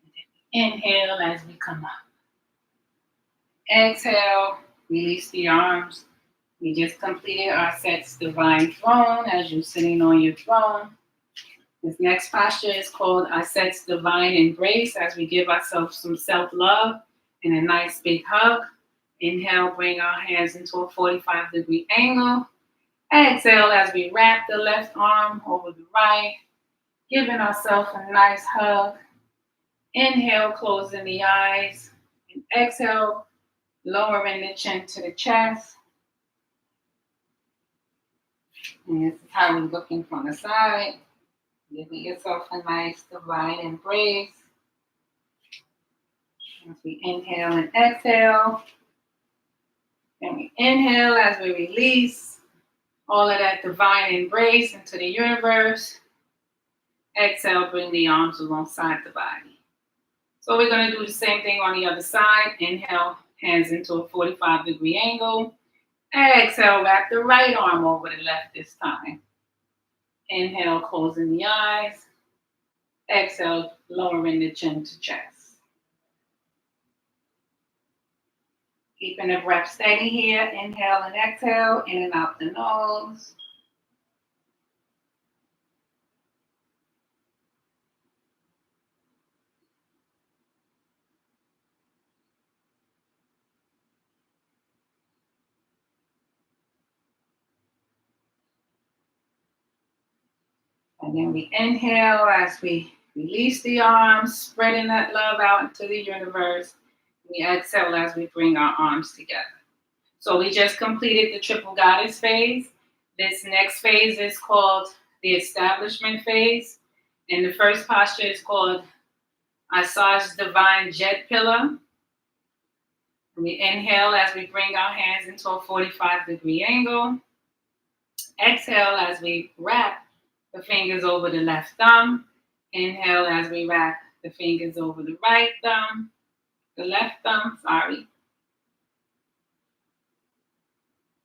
And then we inhale as we come up. Exhale, release the arms. We just completed our Aset's divine throne as you're sitting on your throne. This next posture is called Aset's divine embrace as we give ourselves some self-love and a nice big hug. Inhale, bring our hands into a 45-degree angle. Exhale as we wrap the left arm over the right, giving ourselves a nice hug. Inhale, closing the eyes. And exhale, lowering the chin to the chest. And this is how we're looking from the side. Giving yourself a nice divine embrace. As we inhale and exhale. And we inhale as we release all of that divine embrace into the universe. Exhale, bring the arms alongside the body. So we're going to do the same thing on the other side. Inhale, hands into a 45-degree angle. Exhale, wrap the right arm over the left this time. Inhale, closing the eyes. Exhale, lowering the chin to chest. Keeping the breath steady here. Inhale and exhale, in and out the nose. And then we inhale as we release the arms, spreading that love out into the universe. We exhale as we bring our arms together. So we just completed the triple goddess phase. This next phase is called the establishment phase. And the first posture is called Ausar's divine jet pillar. We inhale as we bring our hands into a 45-degree angle. Exhale as we wrap the fingers over the left thumb. Inhale as we wrap the fingers over the right thumb, the left thumb, sorry.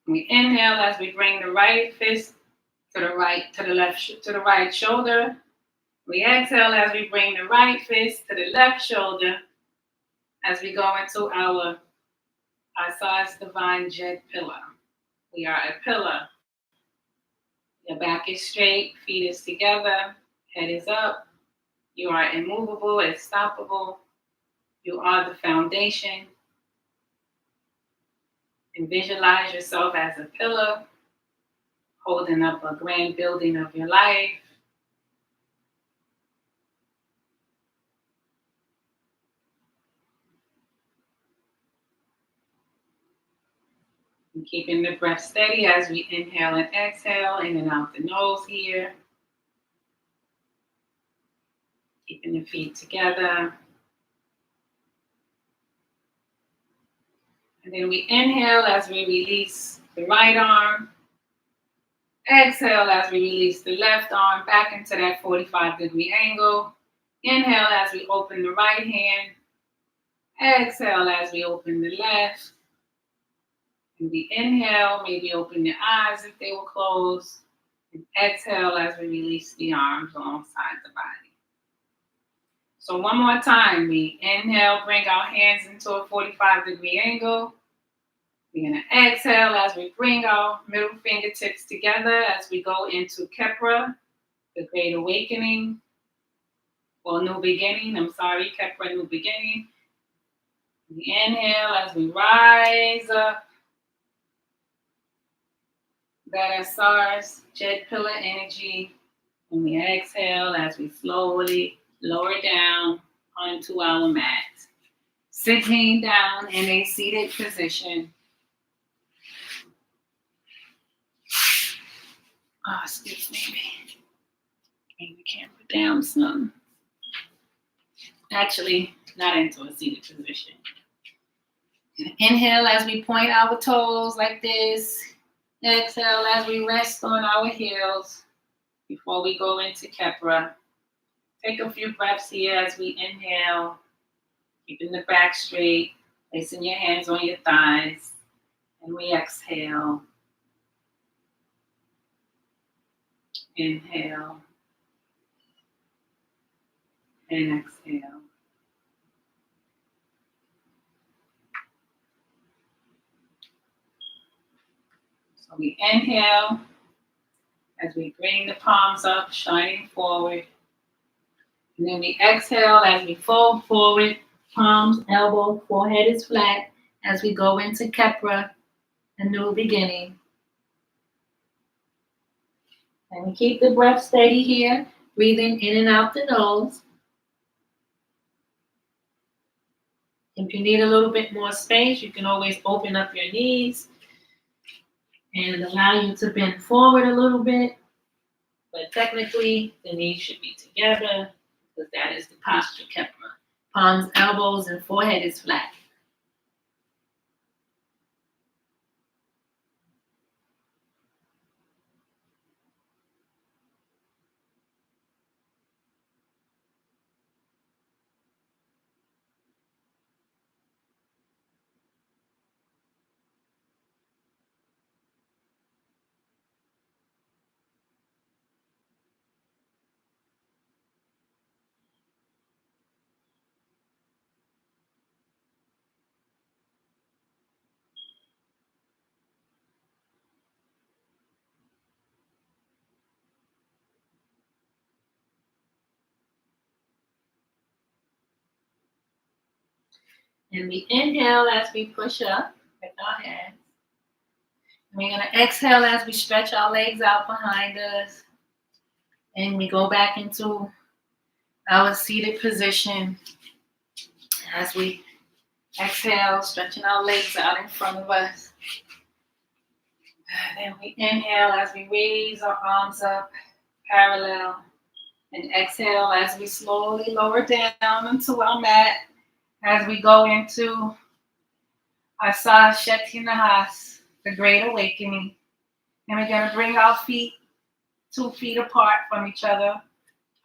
We inhale as we bring the right fist to the right shoulder. We exhale as we bring the right fist to the left shoulder as we go into our Ausar's divine jet pillar. We are a pillar. Your back is straight, feet is together, head is up. You are immovable, unstoppable. You are the foundation. And visualize yourself as a pillar, holding up a grand building of your life. And keeping the breath steady as we inhale and exhale, in and out the nose here. Keeping the feet together. And then we inhale as we release the right arm. Exhale as we release the left arm back into that 45-degree angle. Inhale as we open the right hand. Exhale as we open the left. And we inhale, maybe open your eyes if they were closed. And exhale as we release the arms alongside the body. So one more time, we inhale, bring our hands into a 45-degree angle. We're going to exhale as we bring our middle fingertips together as we go into Kepra, the Great Awakening, or New Beginning. Kepra, New Beginning. We inhale as we rise up. That is Ausar's jet pillar energy. And we exhale as we slowly lower down onto our mat. Sitting down in a seated position. Excuse me. Bring the camera down some. Actually, not into a seated position. Inhale as we point our toes like this. Exhale as we rest on our heels before we go into Kepra. Take a few breaths here as we inhale, keeping the back straight, placing your hands on your thighs, and we exhale. Inhale and exhale. So we inhale as we bring the palms up, shining forward. And then we exhale as we fold forward, palms, elbow, forehead is flat as we go into Kepra, a new beginning. And we keep the breath steady here, breathing in and out the nose. If you need a little bit more space, you can always open up your knees and allow you to bend forward a little bit. But technically, the knees should be together because that is the posture, Kepra Palms, elbows, and forehead is flat. And we inhale as we push up with our hands. And we're going to exhale as we stretch our legs out behind us. And we go back into our seated position as we exhale, stretching our legs out in front of us. And then we inhale as we raise our arms up parallel. And exhale as we slowly lower down into our mat as we go into Ausar Nahas, the Great Awakening. And we're going to bring our feet 2 feet apart from each other,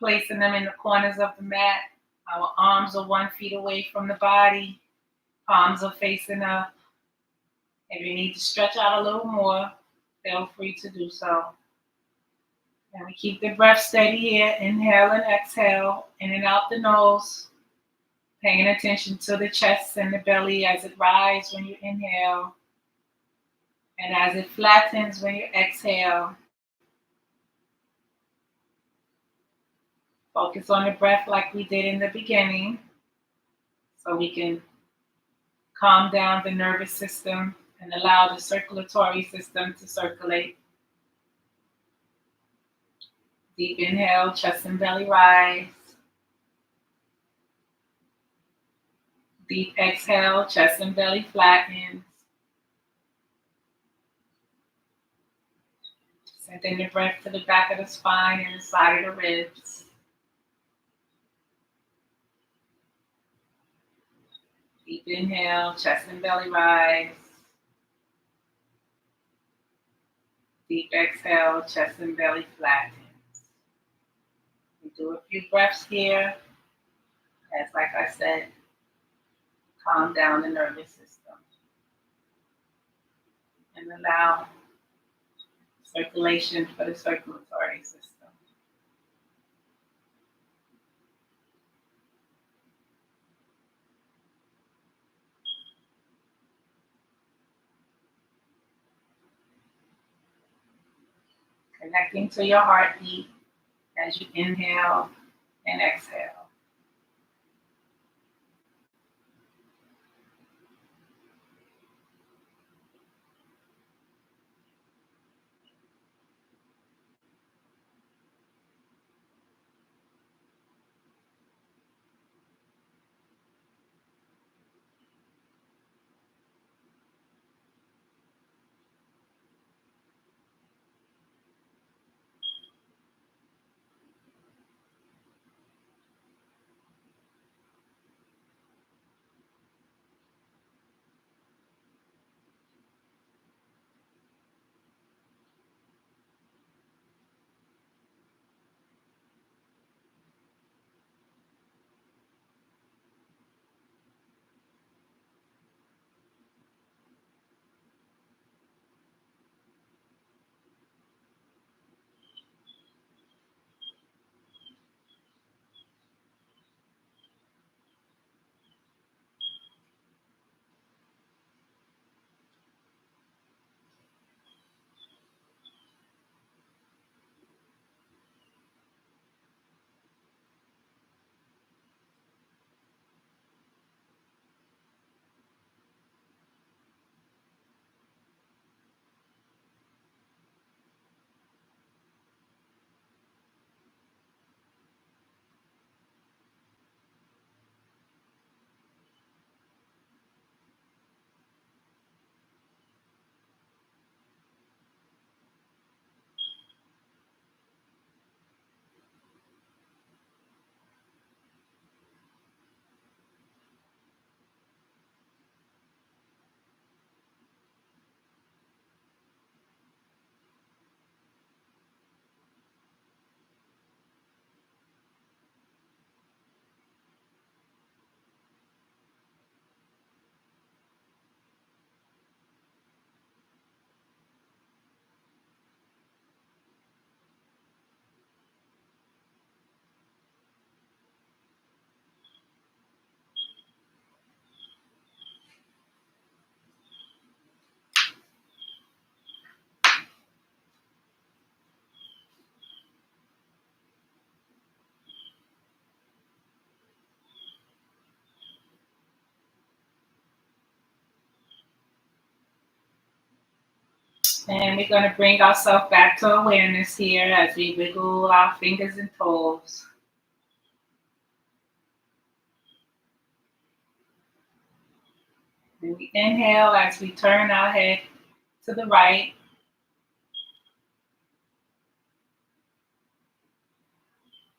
placing them in the corners of the mat. Our arms are 1 foot away from the body. Palms are facing up. If you need to stretch out a little more, feel free to do so. And we keep the breath steady here. Inhale and exhale, in and out the nose. Paying attention to the chest and the belly as it rises when you inhale. And as it flattens when you exhale. Focus on the breath like we did in the beginning, so we can calm down the nervous system and allow the circulatory system to circulate. Deep inhale, chest and belly rise. Deep exhale, chest and belly flattens. Sending the breath to the back of the spine and the side of the ribs. Deep inhale, chest and belly rise. Deep exhale, chest and belly flattens. We do a few breaths here. As like I said, calm down the nervous system. And allow circulation for the circulatory system. Connecting to your heartbeat as you inhale and exhale. And we're going to bring ourselves back to awareness here as we wiggle our fingers and toes. And we inhale as we turn our head to the right.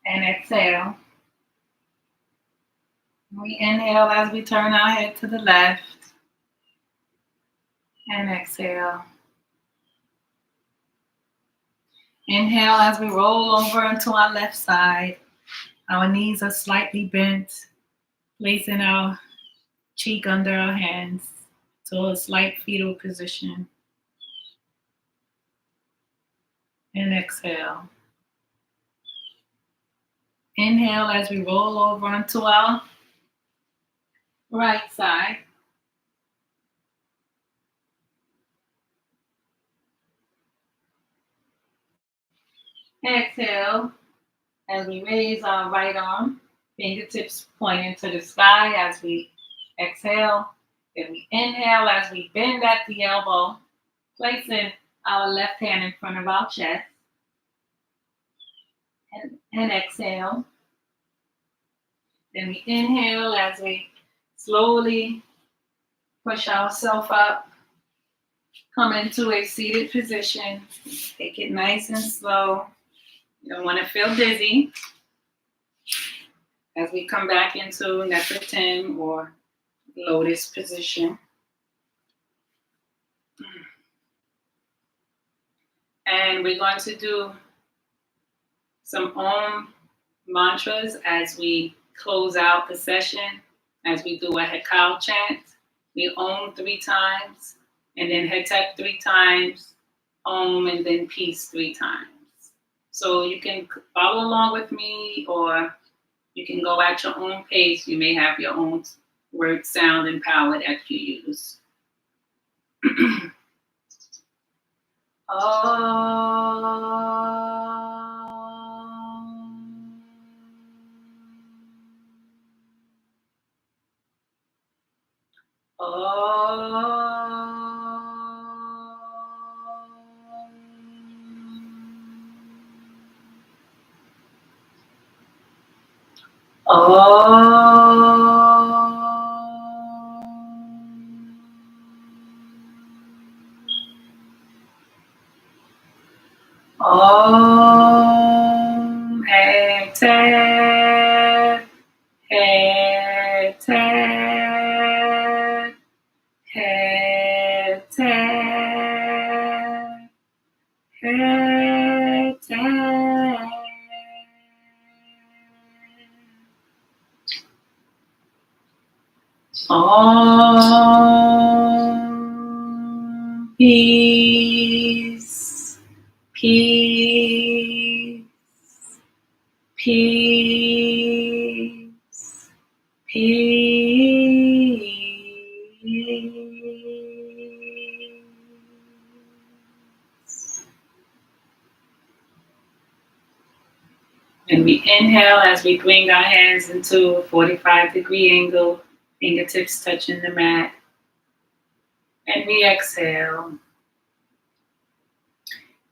And exhale. We inhale as we turn our head to the left. And exhale. Inhale as we roll over onto our left side. Our knees are slightly bent, placing our cheek under our hands to a slight fetal position. And exhale. Inhale as we roll over onto our right side. Exhale as we raise our right arm, fingertips pointing to the sky as we exhale. Then we inhale as we bend at the elbow, placing our left hand in front of our chest. And exhale. Then we inhale as we slowly push ourselves up, come into a seated position. Take it nice and slow. You don't want to feel dizzy. As we come back into Nefertim or lotus position. And we're going to do some Om mantras as we close out the session, as we do a Hekal chant. We Om 3 times, and then Hetep 3 times, Om, and then Peace 3 times. So you can follow along with me, or you can go at your own pace. You may have your own word, sound, and power that you use. Om Hatha, Hatha, Hatha, Hatha. Om peace, peace, peace, peace. And we inhale as we bring our hands into a 45-degree angle, fingertips touching the mat. And we exhale.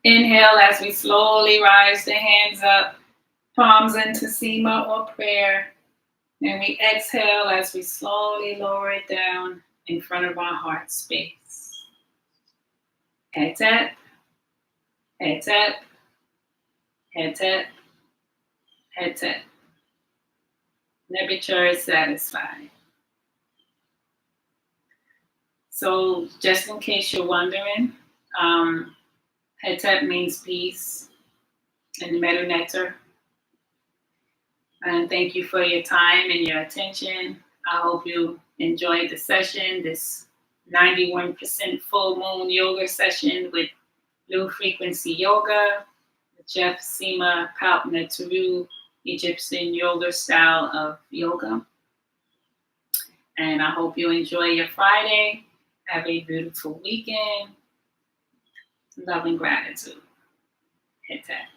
Inhale as we slowly rise the hands up, palms into Sema or prayer. And we exhale as we slowly lower it down in front of our heart space. Hetep, Hetep, Hetep, Hetep. Temperature is satisfied. So just in case you're wondering, Hetep means peace in the Medu Neter. And thank you for your time and your attention. I hope you enjoyed the session, this 91% full moon yoga session with Bluu Frequency Yoga, the Tjef Sema Paut Neteru Egyptian yoga style of yoga. And I hope you enjoy your Friday. Have a beautiful weekend. Love and gratitude. Hit that.